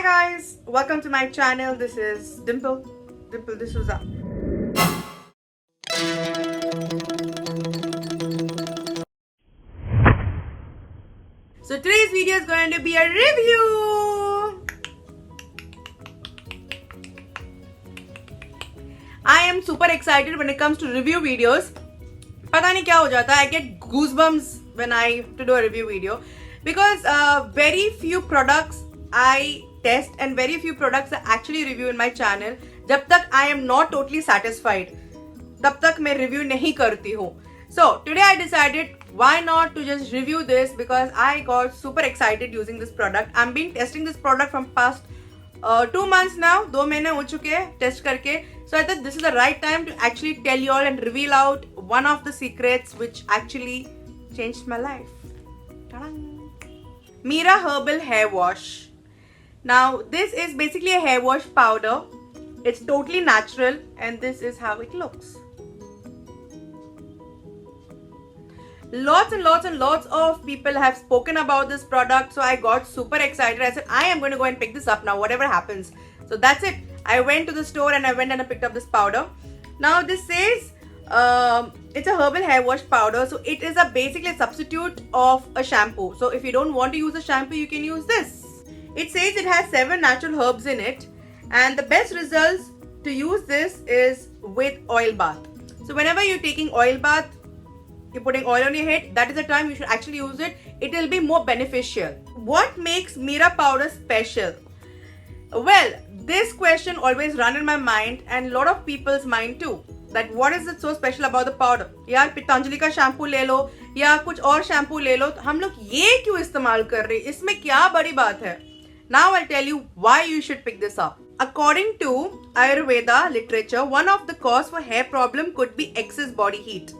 Hi guys, welcome to my channel. This is Dimple D'Souza. So today's video is going to be a review. I am super excited when it comes to review videos. पता नहीं क्या हो जाता है, I get goosebumps when I have to do a review video because very few products I test and very few products I actually review in my channel. जब तक I am not totally satisfied, तब तक मैं review नहीं करती हूँ. So today I decided why not to just review this because I got super excited using this product. I've been testing this product from past 2 months now. 2 महीने हो चुके हैं टेस्ट करके. So I thought this is the right time to actually tell you all and reveal out one of the secrets which actually changed my life. Ta-da! Mira Herbal Hair Wash. Now this is basically a hair wash powder. It's totally natural and this is how it looks. Lots and lots of people have spoken about this product, so I got super excited. I said I am going to go and pick this up now, whatever happens. So that's it. I went to the store and I picked up this powder. Now this says it's a herbal hair wash powder, so it is basically a substitute of a shampoo. So if you don't want to use a shampoo, you can use this. It says it has 7 natural herbs in it, and the best results to use this is with oil bath. So whenever you're taking oil bath, you're putting oil on your head, that is the time you should actually use it. It will be more beneficial. What makes Mira powder special? Well, this question always run in my mind and a lot of people's mind too. That what is it so special about the powder? यार पतंजलि का shampoo ले लो या कुछ और shampoo ले लो, तो हम लोग ये क्यों इस्तेमाल कर रहे हैं? इसमें क्या बड़ी बात है? Now I'll tell you why you should pick this up. According to Ayurveda literature, one of the cause for hair problem could be excess body heat.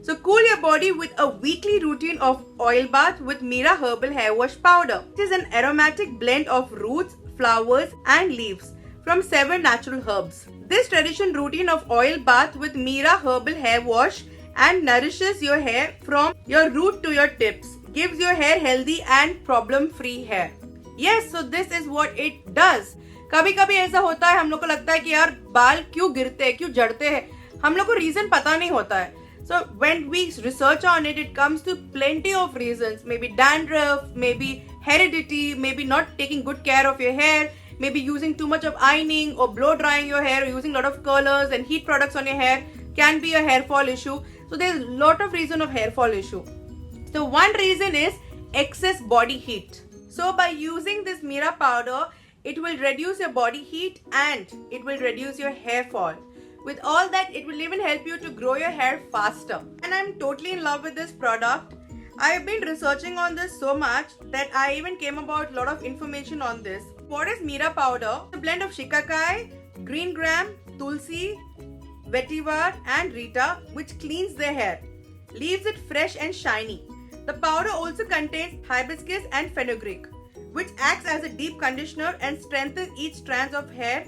So cool your body with a weekly routine of oil bath with Mira Herbal Hair Wash Powder. It is an aromatic blend of roots, flowers and leaves from 7 natural herbs. This traditional routine of oil bath with Mira Herbal Hair Wash and nourishes your hair from your root to your tips. Gives your hair healthy and problem-free hair. Yes, so this is what it does. कभी कभी ऐसा होता है, हम लोग को लगता है कि यार बाल क्यों गिरते हैं, क्यों झड़ते हैं, हम लोग को रीजन पता नहीं होता है. So when we research on it, it comes to plenty of reasons. Maybe dandruff, maybe heredity, maybe not taking good care of your hair, maybe using too much of ironing or blow drying your hair, or using a lot of curlers and heat products on your hair can be a hair fall issue. So there's a lot of reason of hair fall issue. So one reason is excess body heat. So by using this Mira powder, it will reduce your body heat and it will reduce your hair fall. With all that, it will even help you to grow your hair faster. And I'm totally in love with this product. I've been researching on this so much that I even came about a lot of information on this. What is Mira powder? It's a blend of shikakai, green gram, tulsi, vetiver and rita, which cleans the hair, leaves it fresh and shiny. The powder also contains hibiscus and fenugreek, which acts as a deep conditioner and strengthens each strand of hair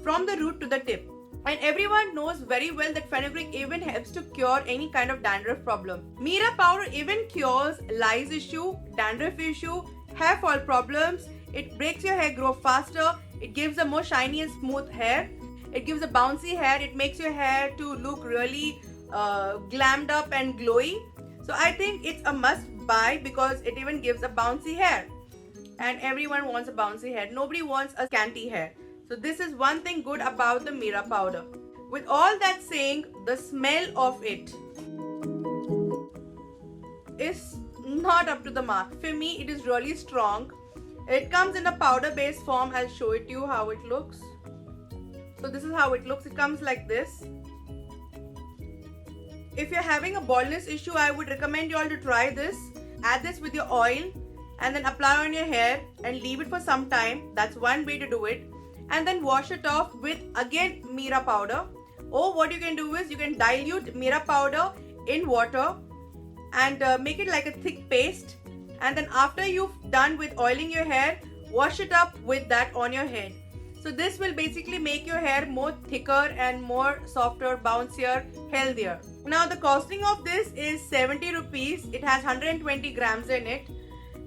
from the root to the tip. And everyone knows very well that fenugreek even helps to cure any kind of dandruff problem. Mira powder even cures lice issue, dandruff issue, hair fall problems. It makes your hair grow faster. It gives a more shiny and smooth hair. It gives a bouncy hair. It makes your hair to look really glammed up and glowy. So I think it's a must buy because it even gives a bouncy hair. And everyone wants a bouncy hair. Nobody wants a scanty hair. So this is one thing good about the Mira powder. With all that saying, the smell of it is not up to the mark. For me, it is really strong. It comes in a powder based form. I'll show it to you how it looks. So this is how it looks. It comes like this. If you're having a baldness issue, I would recommend you all to try this. Add this with your oil and then apply on your hair and leave it for some time. That's one way to do it. And then wash it off with again Mira powder. Or what you can do is you can dilute Mira powder in water and make it like a thick paste. And then after you've done with oiling your hair, wash it up with that on your head. So this will basically make your hair more thicker and more softer, bouncier, healthier. Now the costing of this is 70 rupees. It has 120 grams in it.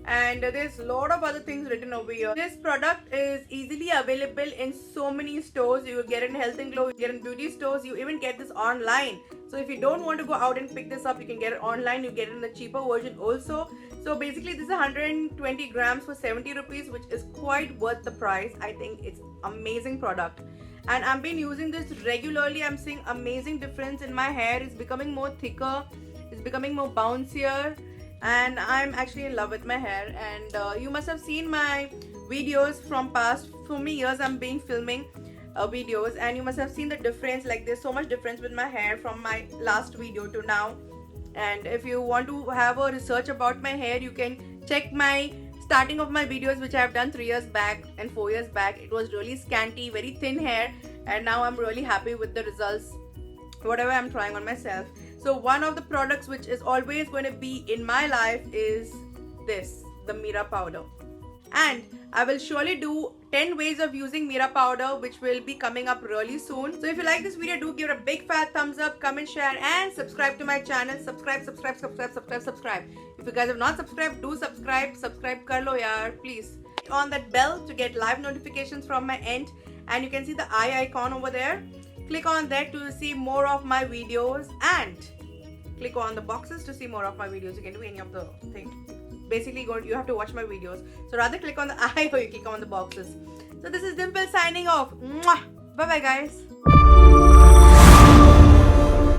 and there's a lot of other things written over here. This product is easily available in so many stores. You get it in Health and Glow, you get it in beauty stores, you even get this online. So if you don't want to go out and pick this up, you can get it online. You get it in the cheaper version also. So basically this is 120 grams for 70 rupees, which is quite worth the price. I think it's amazing product, and I've been using this regularly. I'm seeing amazing difference in my hair. It's becoming more thicker, it's becoming more bouncier, and I'm actually in love with my hair. And you must have seen my videos from past so many years. I'm been filming videos, and you must have seen the difference. Like, there's so much difference with my hair from my last video to now. And if you want to have a research about my hair, you can check my starting of my videos, which I have done 3 years back and 4 years back. It was really scanty, very thin hair, and now I'm really happy with the results, whatever I'm trying on myself. So one of the products which is always going to be in my life is this, the Mira powder. And I will surely do 10 ways of using Mira powder, which will be coming up really soon. So if you like this video, do give it a big fat thumbs up, comment, share, and subscribe to my channel. Subscribe. If you guys have not subscribed, do subscribe. Subscribe kar lo yaar, please. Click on that bell to get live notifications from my end. And you can see the eye icon over there. Click on that to see more of my videos, and click on the boxes to see more of my videos. You can do any of the thing. Basically, you have to watch my videos. So rather click on the eye or you click on the boxes. So this is Dimple signing off. Bye bye guys.